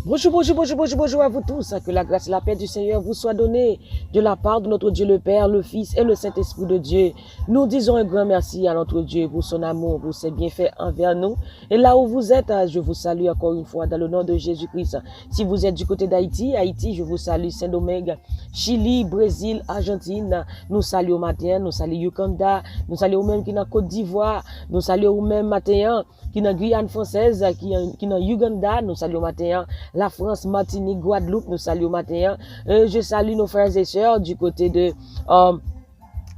Bonjour, bonjour, bonjour, bonjour, bonjour à vous tous. Que la grâce et la paix du Seigneur vous soient données de la part de notre Dieu le Père, le Fils et le Saint-Esprit de Dieu. Nous disons un grand merci à notre Dieu pour son amour, pour ses bienfaits envers nous. Et là où vous êtes, je vous salue encore une fois dans le nom de Jésus-Christ. Si vous êtes du côté d'Haïti, je vous salue Saint-Domingue, Chili, Brésil, Argentine. Nous saluons matin, nous saluons Uganda, nous saluons même qui dans Côte d'Ivoire, nous saluons même matin qui dans Guyane française, qui dans Uganda, nous saluons matin la France, Martinique, Guadeloupe, nous saluons matin. Je salue nos frères et sœurs du côté de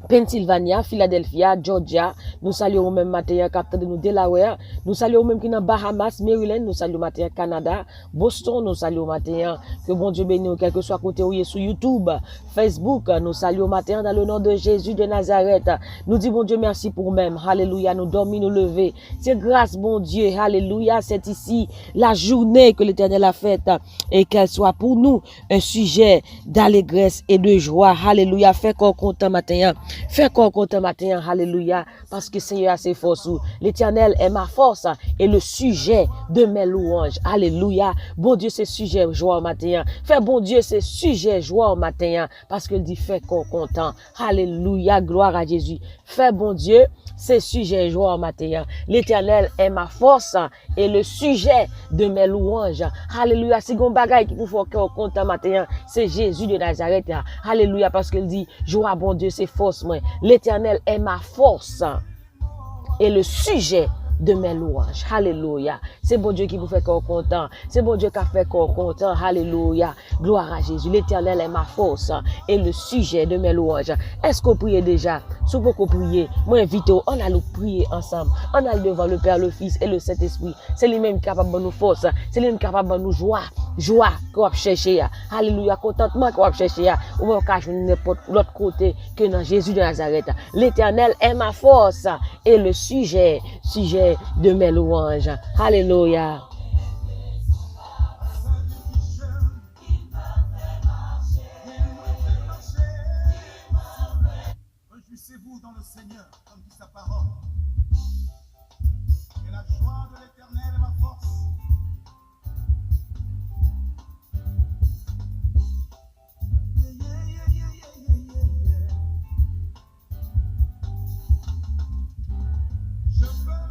Pennsylvania, Philadelphia, Georgia. Nous saluons même matin capteur de nous Delaware. Nous saluons même qui dans Bahamas, Maryland. Nous saluons matin Canada, Boston. Nous saluons matin que bon Dieu bénisse, quel que soit côté où il est sur YouTube, Facebook. Nous saluons matin dans le nom de Jésus de Nazareth. Nous disons bon Dieu merci pour même. Alléluia. Nous dormons, nous lever. C'est grâce bon Dieu. Alléluia. C'est ici la journée que l'Éternel a faite et qu'elle soit pour nous un sujet d'allégresse et de joie. Alléluia. Fait qu'on content matin. Fais qu'on content matin, alléluia, parce que Seigneur a ses forces. L'Éternel est ma force et le sujet de mes louanges. Alléluia. Bon Dieu, c'est sujet joie au matin. Fais bon Dieu, c'est sujet joie au matin, parce qu'il dit fais qu'on content. Alléluia, gloire à Jésus. Fais bon Dieu, c'est sujet joie au matin. L'Éternel est ma force et le sujet de mes louanges. Alléluia. Si gon bagay qui pour faire qu'on content matin, c'est Jésus de Nazareth. Alléluia, parce qu'il dit joie bon Dieu, c'est force. L'Éternel est ma force et le sujet de mes louanges. Alléluia. C'est bon Dieu qui vous fait qu'on content. C'est bon Dieu qui a fait qu'on content. Alléluia. Gloire à Jésus. L'Éternel est ma force et le sujet de mes louanges. Est-ce qu'on prie déjà? Si vous pouvez prier, moi invite, on a le prier ensemble. On a devant le Père, le Fils et le Saint-Esprit. C'est lui-même capable de nous force. C'est lui-même capable de nous joie. Joie qu'on va chercher. Alléluia. Contentement qu'on va chercher. Ou on va jouer n'importe l'autre côté que dans Jésus de Nazareth. L'Éternel est ma force et le sujet de mes louanges. Alléluia. Réjouissez-vous dans le Seigneur, comme dit sa parole. Et la joie de l'Éternel est ma force. Je veux me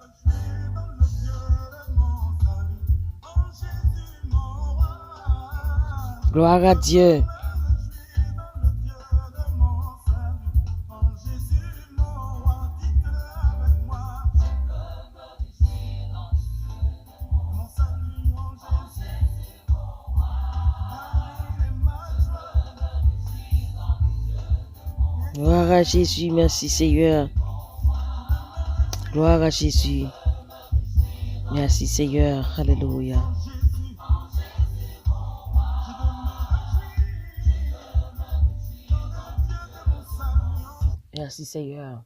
réjouir dans le Dieu de mon salut, en Jésus mon roi. Gloire à Dieu. Gloire à Jésus, merci Seigneur. Gloire à Jésus. Merci Seigneur, alléluia. Merci Seigneur.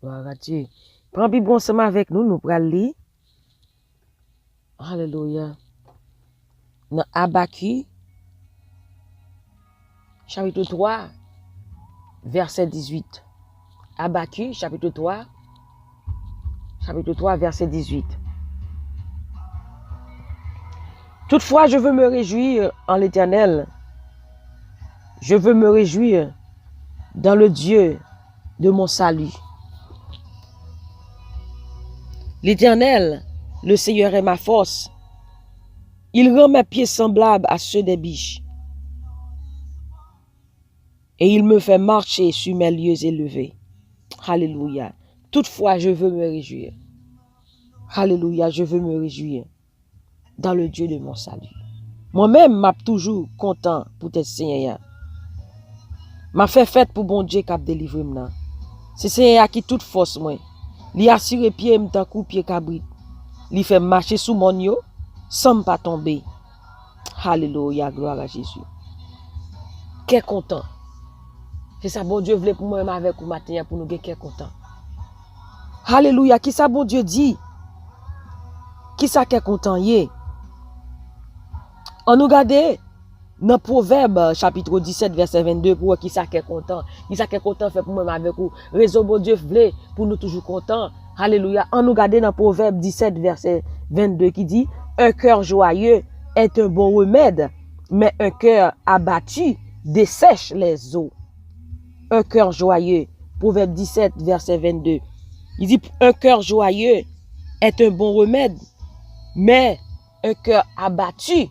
Gloire à Dieu. Prends Bible ensemble avec nous, nous prenons lire. Alléluia. Dans Habakkuk, chapitre 3, verset 18. Habakkuk, chapitre 3, verset 18. Toutefois, je veux me réjouir en l'Éternel. Je veux me réjouir dans le Dieu de mon salut. L'Éternel, le Seigneur est ma force. Il rend mes pieds semblables à ceux des biches. Et il me fait marcher sur mes lieux élevés. Alléluia. Toutefois, je veux me réjouir. Alléluia, je veux me réjouir dans le Dieu de mon salut. Moi-même, m'a toujours content pour tes Seigneur. M'a fait fête pour bon Dieu qui a délivré moi. C'est Seigneur qui toute force moi. Li assure pied m'tan coup pied cabrit. Li fait marcher sous mon yo sans pas tomber. Alléluia, gloire à Jésus. Qu'est content. C'est ça bon Dieu voulait pour moi avec vous matin pour nous qu'est content. Alléluia, qui ça bon Dieu dit? Qui ça qu'est content yé? On nous regarde dans Proverbe chapitre 17 verset 22 pour qui ça qu'est content. Qui ça qu'est content fait pour moi avec vous. Raison bon Dieu voulait pour nous toujours content. Alléluia. On nous regarde dans Proverbe 17 verset 22 qui dit un cœur joyeux est un bon remède, mais un cœur abattu dessèche les eaux. Un cœur joyeux, Proverbe 17, verset 22. Il dit, un cœur joyeux est un bon remède, mais un cœur abattu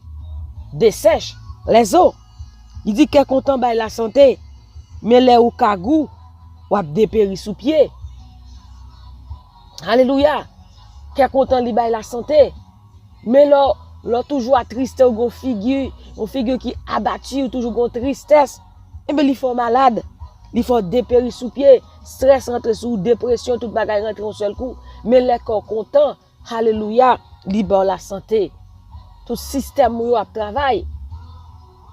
dessèche les eaux. Il dit qu'est content by la santé, mais les ou kagou ou ap dépéri sous pied. Alléluia. Qu'est content li by la santé, mais là toujours attristé ou gon figure qui abattu ou toujours gon tristesse. Et bien il faut malade, il faut dépéri sous pied, stress rentre sous dépression, tout bagay rentre en seul coup. Mais les corps content, alléluia, libre la santé. Tout système ou a travail.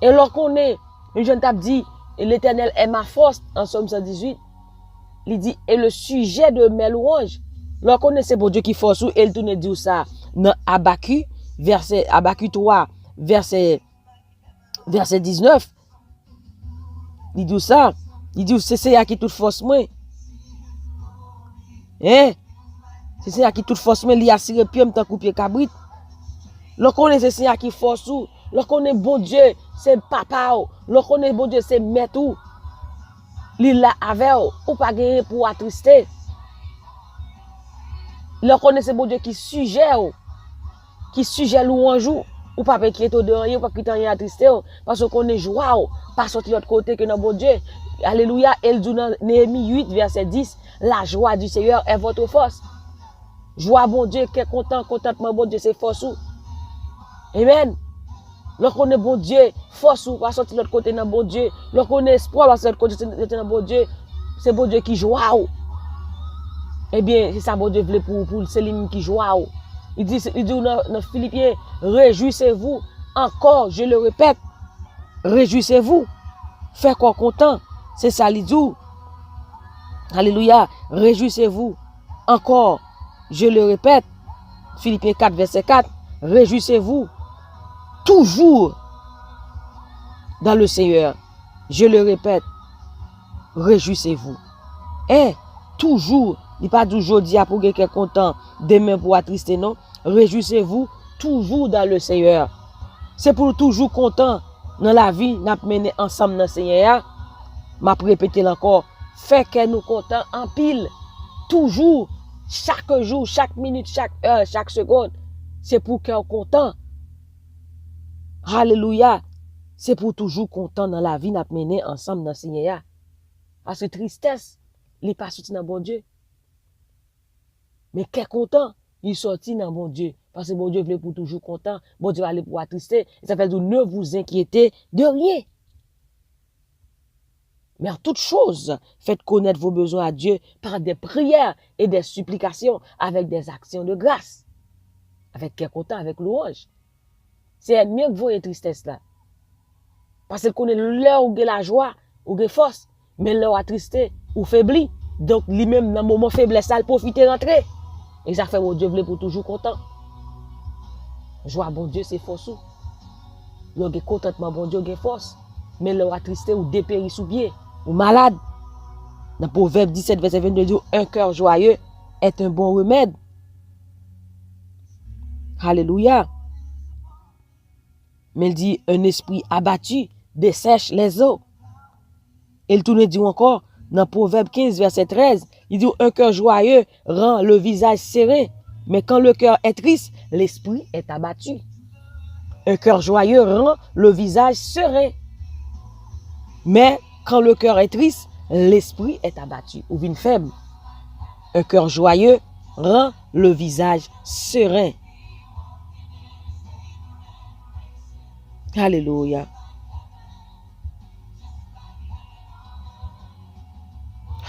Et lorsqu'on est, une jeune tape dit, l'Éternel est ma force, en Somme 118. Il dit, et le sujet de mes louanges. Lorsqu'on est, c'est pour Dieu qui force ou, et il tourne dire ça dans Habakkuk, Habakkuk 3, verset 19. Il dit ça. Il dit, c'est ça qui toute force moi. Hein? C'est ça qui toute force moi, il a siré pied, m'tan coupier cabrit. Lorsqu'on est, c'est ça qui force ou. Lorsqu'on est bon Dieu, c'est papa ou. Lorsqu'on est bon Dieu, c'est maître ou. Li la avec ou pas gagner pour attrister. Lorsqu'on est c'est bon Dieu qui sujet ou. Qui sujet louange ou pas inquiéter de rien, ou pas quitter rien attrister parce qu'on est joie ou. Pas sortir de l'autre côté que dans bon Dieu. Alléluia, elle dit dans Néhémie 8 verset 10, la joie du Seigneur est votre force. Joie bon Dieu, qui est contentement bon Dieu, c'est force ou. Amen. Lorsqu'on est bon Dieu, force ou, va sortir de l'autre côté dans bon Dieu. Lorsqu'on est espoir, va sortir de l'autre côté dans bon Dieu. C'est bon Dieu qui joie ou. Eh bien, c'est ça bon Dieu voulait pour c'est lui qui joie ou. Il dit dans Philippiens, réjouissez-vous encore, je le répète. Réjouissez-vous. Faites quoi content. C'est ça il dit. Alléluia. Réjouissez-vous encore, je le répète. Philippiens 4, verset 4. Réjouissez-vous toujours dans le Seigneur. Je le répète, réjouissez-vous. Et toujours, il n'est pas toujours dit pour quelqu'un content, demain pour attrister, non. Réjouissez-vous toujours dans le Seigneur. C'est pour toujours content dans la vie, nous mené ensemble dans le Seigneur. M'a répété encore, fait que nous contents en pile, toujours, chaque jour, chaque minute, chaque heure, chaque seconde. C'est pour qu'on soit content. Alléluia. C'est pour toujours content dans la vie, nous mené ensemble dans le Seigneur. Parce que tristesse, il n'est pas sorti dans bon Dieu. Mais qu'est content, il sorti dans bon Dieu. Parce que bon Dieu voulait pour toujours content. Bon Dieu va aller pour attrister. Et ça fait dire, ne vous inquiétez de rien. Mais en toute chose, faites connaître vos besoins à Dieu par des prières et des supplications avec des actions de grâce. Avec qu'est content, avec louange. C'est mieux que vous et tristesse là. Parce qu'il connaît l'heure où il la joie, où il force, mais l'heure attristé ou faibli. Donc, lui-même, dans le moment faiblesse, il profite de rentrer. Et ça fait mon Dieu voulait pour toujours content. Joie, bon Dieu, c'est force. Il y a contentement, bon Dieu, il y a force. Mais l'heure attristé ou dépéri sous pied, ou malade. Dans Proverbe 17, verset 22, dit, un cœur joyeux est un bon remède. Alléluia. Mais il dit, un esprit abattu dessèche les eaux. Et il tourne dit encore, dans Proverbe 15, verset 13, il dit, un cœur joyeux rend le visage serré. Mais quand le cœur est triste, l'esprit est abattu. Un cœur joyeux rend le visage serein. Mais quand le cœur est triste, l'esprit est abattu ou vine faible. Un cœur joyeux rend le visage serein. Alléluia.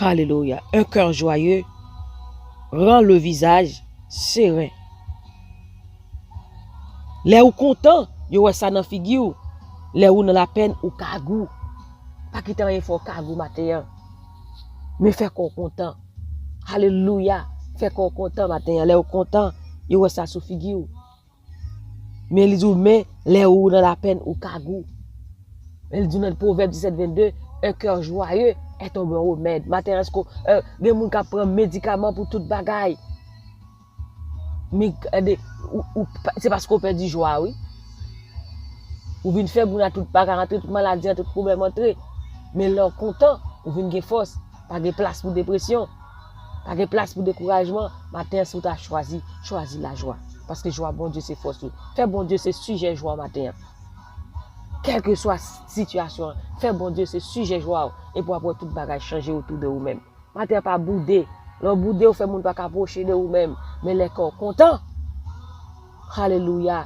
Alléluia. Un cœur joyeux rend le visage serein. Les ou content, yo ça dans figure. Les ou dans la peine ou kagou. Pas quitter rien faut kagou matin. Mais fait qu'on content. Alléluia. Fait qu'on content matin. Les ou content, yo ça sous figure. Mais les ou mais les ou dans la peine ou kagou. Elle dit dans le Proverbe 17, 22, un cœur joyeux est un bon remède. Matin, est-ce que des gens qui prennent médicaments pour toute bagaille. Mais c'est parce qu'on perd du joie, oui. Ou vient faire pour tout pas rentrer, toute maladie, tout problème entrer. Mais leur content, ou vient gagner force, pas de place pour dépression, pas de place pour découragement. Matin, si tu as choisi la joie. Parce que joie, bon Dieu, c'est force. Fais bon Dieu, c'est sujet joie matin. Quelle que soit la situation, fais bon Dieu, c'est sujet joie. Et pour avoir tout bagage changer autour de vous-même. Matin, pas bouder. Le bouder, vous fait monde pas approcher de vous-même. Mais les corps contents. Alléluia.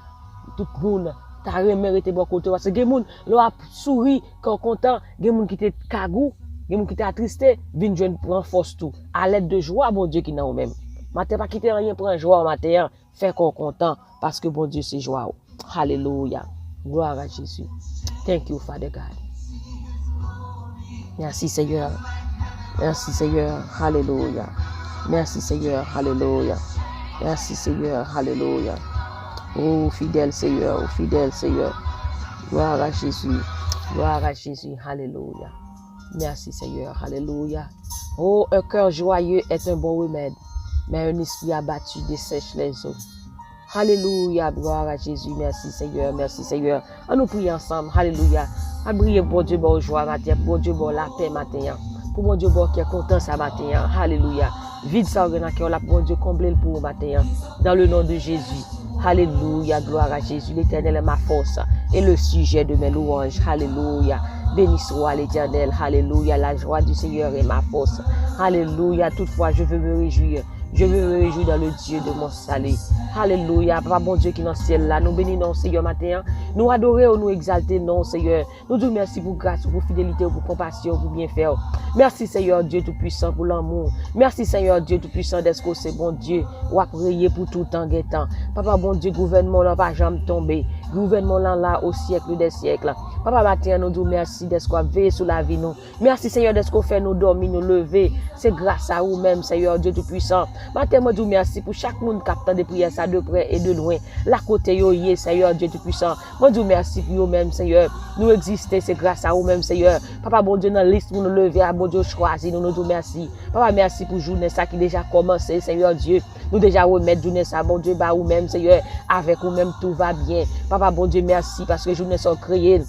Tout le monde. T'as mérité bon côté parce que les gens l'ont souri quand content, les gens qui étaient cagou, les gens qui étaient attristés, viennent joindre prendre force tout à l'aide de joie bon Dieu qui n'a même. Matin pas quitter rien prendre joie matin, faire qu'on content parce que bon Dieu c'est joie. Alléluia. Gloire à Jésus. Thank you Father God. Merci Seigneur. Merci Seigneur. Alléluia. Merci Seigneur. Alléluia. Merci Seigneur. Alléluia. Oh, fidèle Seigneur, oh, fidèle Seigneur. Gloire à Jésus. Gloire à Jésus. Alléluia. Merci Seigneur. Alléluia. Oh, un cœur joyeux est un bon remède, mais un esprit abattu dessèche les eaux. Alléluia. Gloire à Jésus. Merci Seigneur. Merci Seigneur. On nous prie ensemble. Alléluia. À briller pour Dieu, bon joie matin. Pour Dieu, bon la paix matin. Pour mon Dieu, bon qui est content ça matin. Alléluia. Vide ça au cœur là, pour Dieu, combler le pour matin. Dans le nom de Jésus. Alléluia, gloire à Jésus. L'Éternel est ma force et le sujet de mes louanges. Alléluia. Béni soit l'Éternel. Alléluia. La joie du Seigneur est ma force. Alléluia. Toutefois, je veux me réjouir. Je veux me réjouir dans le Dieu de mon salut. Alléluia. Papa bon Dieu qui est dans le ciel là. Nous bénissons Seigneur matin. Nous adorons, nous exaltons non Seigneur. Nous disons merci pour grâce, pour fidélité, pour compassion, pour bien faire. Merci Seigneur Dieu Tout-Puissant pour l'amour. Merci Seigneur Dieu Tout-Puissant d'être que c'est bon Dieu. Ou à prier pour tout temps guettant. Papa bon Dieu, gouvernement là va jamais tomber. Gouvernement là au siècle des siècles. Papa matin nous disons merci d'être qu'on veille sur la vie nous. Merci Seigneur d'être qu'on fait nous dormir, nous lever. C'est grâce à vous-même Seigneur Dieu Tout-Puissant. Matin moi dis merci pour chaque monde qui attend des prières ça de près et de loin. La côté yo yé Seigneur Dieu Tout-Puissant. Moi dis merci pour vous-même Seigneur. Nous exister c'est grâce à vous-même Seigneur. Papa bon Dieu dans la liste pour nous lever à bon Dieu choisi nous dis merci. Papa merci pour journée ça qui déjà commencé Seigneur Dieu. Nous déjà remettre journée ça bon Dieu bah vous-même Seigneur avec vous-même tout va bien. Papa bon Dieu merci parce que journée sont créées.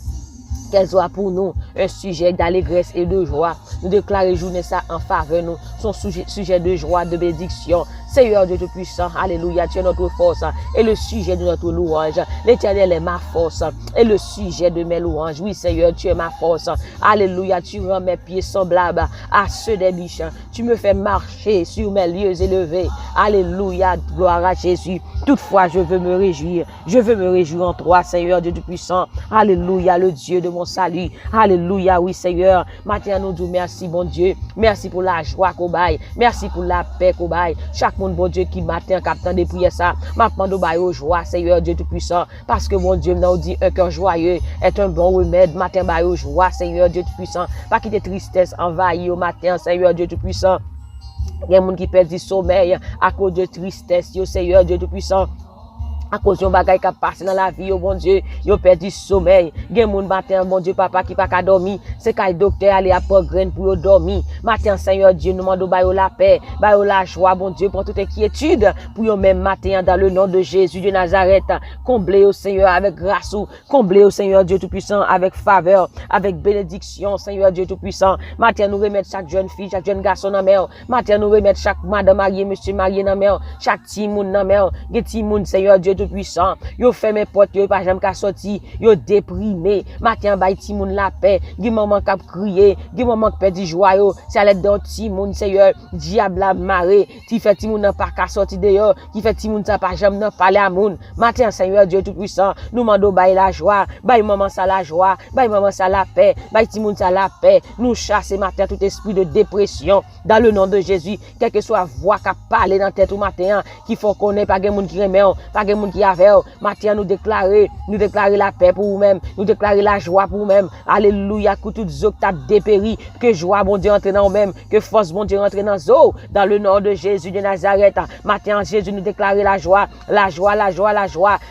Qu'elle soit pour nous un sujet d'allégresse et de joie. Nous déclarons journée ça en faveur nous. Son sujet de joie, de bénédiction. Seigneur Dieu Tout-Puissant, alléluia, tu es notre force et le sujet de notre louange. L'Éternel est ma force et le sujet de mes louanges. Oui Seigneur, tu es ma force. Alléluia, tu rends mes pieds semblables à ceux des biches. Tu me fais marcher sur mes lieux élevés. Alléluia, gloire à Jésus. Toutefois, je veux me réjouir. Je veux me réjouir en toi, Seigneur Dieu Tout-Puissant. Alléluia, le Dieu de mon salut. Alléluia, oui Seigneur. Maintenant, nous disons merci, bon Dieu. Merci pour la joie qu'on baille. Merci pour la paix qu'on baille. Chaque monde, bon Dieu, qui matin, captant des prières ça, m'a demandé de bailler aux joie, Seigneur Dieu Tout-Puissant. Parce que mon Dieu, nous dit un cœur joyeux est un bon remède. Matin, bailler aux joie, Seigneur Dieu Tout-Puissant. Pas quitter tristesse envahie au matin, Seigneur Dieu Tout-Puissant. Il y a des gens qui perdent du sommeil à cause de tristesse, Seigneur Dieu Tout-Puissant. À cause de bagaille qui passe dans la vie, oh bon Dieu, yo perdu du sommeil. Gen moun matin, bon Dieu, papa qui pas qu'à dormir, c'est qu'à docteur aller à prendre graine pour dormir. Matin, Seigneur Dieu, nous demandons bayo la paix, bayo la joie, bon Dieu, pour toute inquiétude, pour yo même matin, dans le nom de Jésus de Nazareth, comblez au Seigneur avec grâce, comblez au Seigneur Dieu Tout-Puissant avec faveur, avec bénédiction, Seigneur Dieu Tout-Puissant. Matin, nous remettre chaque jeune fille, chaque jeune garçon dans mer. Matin, nous remettre chaque madame mariée, monsieur marié dans mer, chaque timoun dans mer, gen timoun, Seigneur Dieu Tout-Puissant, yo fermé porte, yo pas jamais qu'à sortir, yo déprimé. Matin bay ti moun la paix, gi maman k'ap crier, gi maman qui perd joie yo, c'est à l'aide d'un ti moun Seigneur, diable a maré, ti fait ti moun nan pas qu'à sortir dehors, qui fait ti moun ça pas jamais nan parler à moun. Matin Seigneur Dieu Tout-Puissant, nous mando bay la joie, bay maman ça la joie, bay maman ça la paix, bay ti moun ça la paix. Nous chasser matin tout esprit de dépression dans le nom de Jésus, quelle que soit voix qu'a parler dans tête ou matin, qui faut connaître pas gen moun qui remet, pas gen moun monde qui est avec vous. Matin, nous déclarer la paix pour vous-même, nous déclarer la joie pour vous-même. Alléluia, que tout zo t'a dépéri, que joie, bon Dieu, entre dans vous-même, que force, bon Dieu, entre dans zo, dans le nom de Jésus de Nazareth. Matin, Jésus, nous déclarer la joie,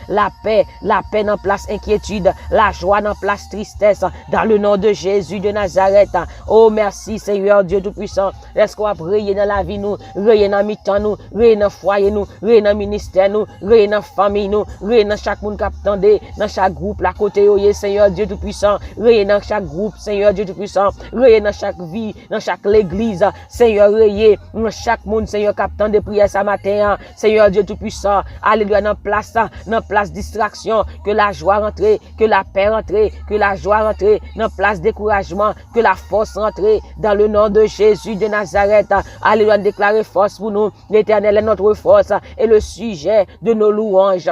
la paix dans place inquiétude, la joie dans place tristesse, dans le nom de Jésus de Nazareth. Oh, merci, Seigneur Dieu Tout-Puissant. Est-ce qu'on va prier dans la vie, nous, prier dans mi-temps, nous, prier dans foyer, nous, prier dans ministère, nous, prier dans famille, nous, prier dans chaque monde qui attendait, dans chaque groupe, la côté, Seigneur Dieu Tout-Puissant, prier dans chaque groupe, Seigneur Dieu Tout-Puissant, prier dans chaque vie, dans chaque l'église, Seigneur, prier dans chaque monde, Seigneur, qui attendait prière ce matin, Seigneur Dieu Tout-Puissant, alléluia, dans place distraction, que la joie rentre, que la paix rentre, que la joie rentre, dans place découragement, que la force rentre, dans le nom de Jésus de Nazareth, alléluia, déclarer force pour nous, l'Éternel est notre force et le sujet de nos louanges.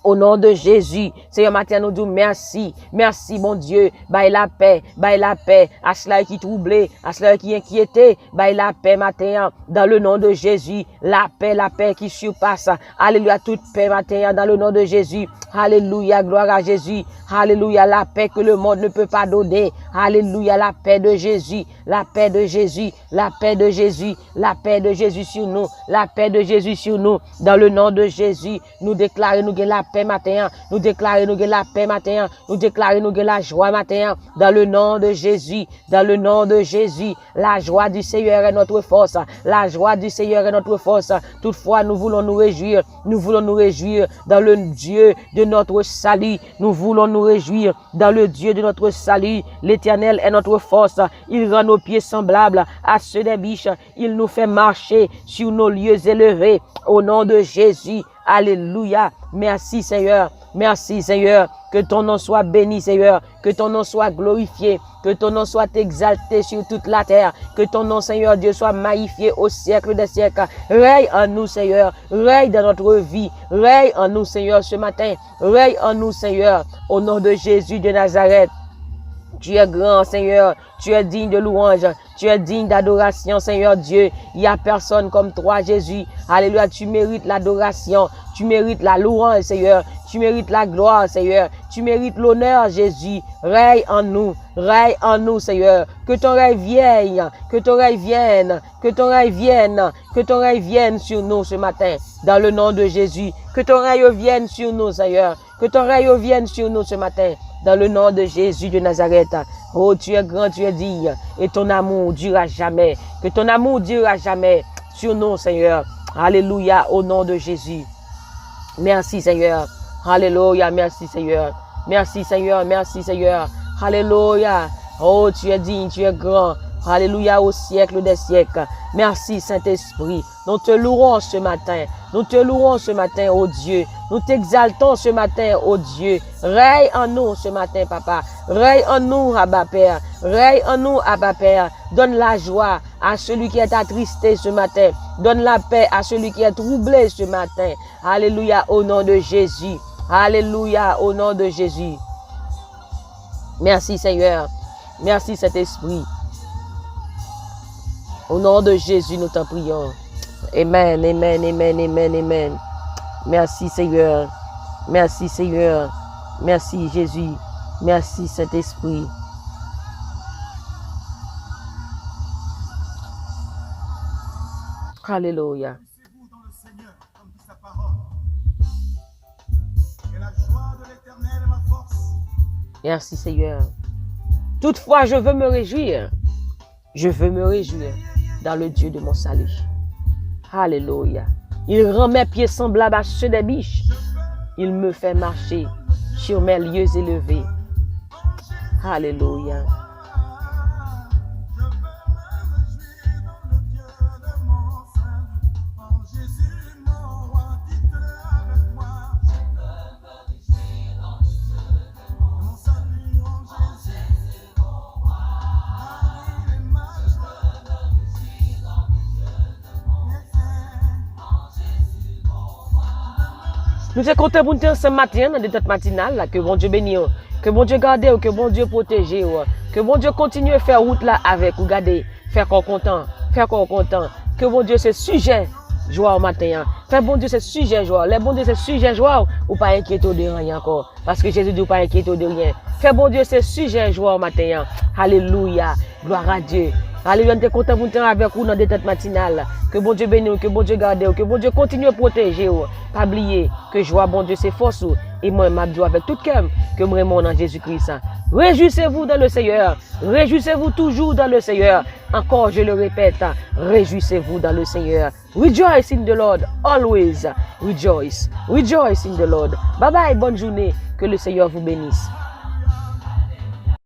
Au nom de Jésus, Seigneur, matin, nous disons merci. Merci, mon Dieu. Baille la paix. À cela qui troublé, à cela qui inquiété. Baille la paix, matin, dans le nom de Jésus. La paix qui surpasse. Alléluia, toute paix, matin, dans le nom de Jésus. Alléluia, gloire à Jésus. Alléluia, la paix que le monde ne peut pas donner. Alléluia, la paix de Jésus. La paix de Jésus. La paix de Jésus. La paix de Jésus sur nous. La paix de Jésus sur nous. Dans le nom de Jésus, nous déclarons, nous la paix matin, nous déclarons nous la paix matin, nous déclarons nous la joie matin, dans le nom de Jésus, dans le nom de Jésus, la joie du Seigneur est notre force, la joie du Seigneur est notre force. Toutefois, nous voulons nous réjouir dans le Dieu de notre salut, nous voulons nous réjouir dans le Dieu de notre salut. L'Éternel est notre force, il rend nos pieds semblables à ceux des biches, il nous fait marcher sur nos lieux élevés, au nom de Jésus. Alléluia. Merci Seigneur. Merci Seigneur. Que ton nom soit béni Seigneur. Que ton nom soit glorifié. Que ton nom soit exalté sur toute la terre. Que ton nom Seigneur Dieu soit magnifié au siècle des siècles. Règne en nous Seigneur. Règne dans notre vie. Règne en nous Seigneur ce matin. Règne en nous Seigneur. Au nom de Jésus de Nazareth. Tu es grand, Seigneur. Tu es digne de louange. Tu es digne d'adoration, Seigneur Dieu. Il n'y a personne comme toi, Jésus. Alléluia. Tu mérites l'adoration. Tu mérites la louange, Seigneur. Tu mérites la gloire, Seigneur. Tu mérites l'honneur, Jésus. Règne en nous. Règne en nous, Seigneur. Que ton règne vienne. Que ton règne vienne. Que ton règne vienne. Que ton règne vienne sur nous ce matin. Dans le nom de Jésus. Que ton règne vienne sur nous, Seigneur. Que ton règne vienne sur nous ce matin. Dans le nom de Jésus de Nazareth. Oh, tu es grand, tu es digne. Et ton amour durera jamais. Que ton amour durera jamais sur nous, Seigneur. Alléluia, au nom de Jésus. Merci, Seigneur. Alléluia, merci, Seigneur. Merci, Seigneur, merci, Seigneur. Alléluia. Oh, tu es digne, tu es grand. Alléluia, au siècle des siècles. Merci, Saint-Esprit. Nous te louons ce matin. Nous te louons ce matin, oh Dieu. Nous t'exaltons ce matin, oh Dieu. Règne en nous ce matin, Papa. Règne en nous, Abba Père. Règne en nous, Abba Père. Donne la joie à celui qui est attristé ce matin. Donne la paix à celui qui est troublé ce matin. Alléluia, au nom de Jésus. Alléluia, au nom de Jésus. Merci, Seigneur. Merci, Saint-Esprit. Au nom de Jésus, nous t'en prions. Amen, amen, amen, amen, amen. Merci Seigneur. Merci Seigneur. Merci Jésus. Merci Saint-Esprit. Alléluia. Unissez-vous dans le Seigneur, comme dit sa parole. Et la joie de l'Éternel est ma force. Merci Seigneur. Toutefois, je veux me réjouir. Je veux me réjouir dans le Dieu de mon salut. Alléluia. Il rend mes pieds semblables à ceux des biches. Il me fait marcher sur mes lieux élevés. Alléluia. Nous sommes contents pour nous ce matin, dans cette matinale, que bon Dieu bénisse, que bon Dieu garde, que bon Dieu protège, que bon Dieu continue à faire route là avec vous, regardez, faire qu'on content, que bon Dieu ce sujet joie au matin. Fais bon Dieu, c'est sujet joie. Les bon Dieu, c'est sujet joie ou pas inquiété de rien encore. Parce que Jésus dit ou pas inquiété de rien. Fais bon Dieu, c'est sujet joie au matin. Alléluia. Gloire à Dieu. Alléluia, nous sommes contents pour être avec vous dans des têtes matinales. Que bon Dieu bénisse, que bon Dieu garde, que bon Dieu continue à protéger. Pas oublier que joie, bon Dieu, c'est force. Et moi, je m'abdou avec tout cœur que je me dans Jésus-Christ. Réjouissez-vous dans le Seigneur. Réjouissez-vous toujours dans le Seigneur. Encore, je le répète, réjouissez-vous dans le Seigneur. Rejoice in the Lord. Always rejoice. Rejoice in the Lord. Bye bye, bonne journée. Que le Seigneur vous bénisse.